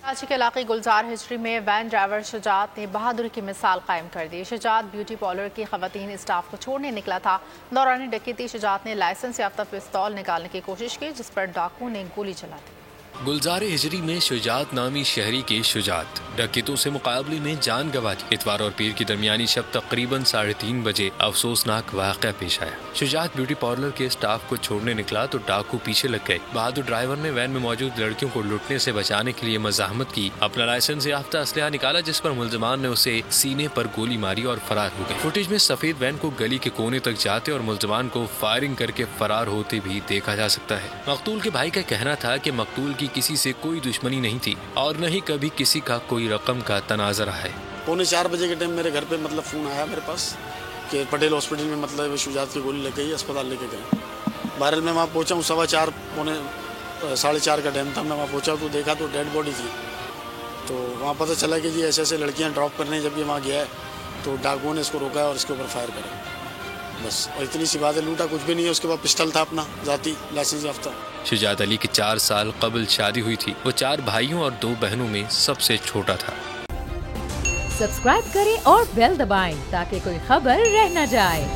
کراچی کے علاقے گلزار ہجری میں وین ڈرائیور شجاعت نے بہادری کی مثال قائم کر دی۔ شجاعت بیوٹی پارلر کی خواتین اسٹاف کو چھوڑنے نکلا تھا۔ دوران ڈکیتی شجاعت نے لائسنس یافتہ پستول نکالنے کی کوشش کی، جس پر ڈاکو نے گولی چلا دی۔ گلزار ہجری میں شجاعت نامی شہری کی شجاعت ڈکیتوں سے مقابلے میں جان گنوا دی۔ اتوار اور پیر کی درمیانی شب تقریباً 3:30 بجے افسوسناک واقعہ پیش آیا۔ شجاعت بیوٹی پارلر کے اسٹاف کو چھوڑنے نکلا تو ڈاکو پیچھے لگ گئے۔ بہادر ڈرائیور نے وین میں موجود لڑکیوں کو لوٹنے سے بچانے کے لیے مزاحمت کی، اپنا لائسنس یافتہ اسلحہ نکالا، جس پر ملزمان نے اسے سینے پر گولی ماری اور فرار ہو گئے۔ فوٹیج میں سفید وین کو گلی کے کونے تک جاتے اور ملزمان کو فائرنگ کر کے فرار ہوتے بھی دیکھا جا سکتا ہے۔ مقتول کے بھائی کا کہنا تھا کہ مقتول کی کسی سے کوئی دشمنی نہیں تھی اور نہ ہی کبھی کسی کا کوئی رقم کا تنازع رہا ہے۔ 3:45 بجے کے ٹائم میرے گھر پہ فون آیا میرے پاس کہ پٹیل ہاسپٹل میں شجاعت کی گولی لگ گئی، اسپتال لے کے گئے۔ بہرحال میں وہاں پہنچا ہوں 4:15 پونے 4:30 کا ٹائم تھا۔ میں وہاں پہنچا تو دیکھا تو ڈیڈ باڈی تھی، تو وہاں پتہ چلا کہ جی ایسے لڑکیاں ڈراپ کرنے جب یہ وہاں گیا ہے تو ڈاکوؤں نے اس کو روکا اور اس کے اوپر فائر کرا، بس۔ اور اتنی سی بات ہے، لوٹا کچھ بھی نہیں ہے۔ اس کے بعد پسٹل تھا اپنا ذاتی لائسنس یافتہ۔ شجاعت علی کی 4 سال قبل شادی ہوئی تھی۔ وہ 4 بھائیوں اور 2 بہنوں میں سب سے چھوٹا تھا۔ سبسکرائب کریں اور بیل دبائیں تاکہ کوئی خبر رہ نہ جائے۔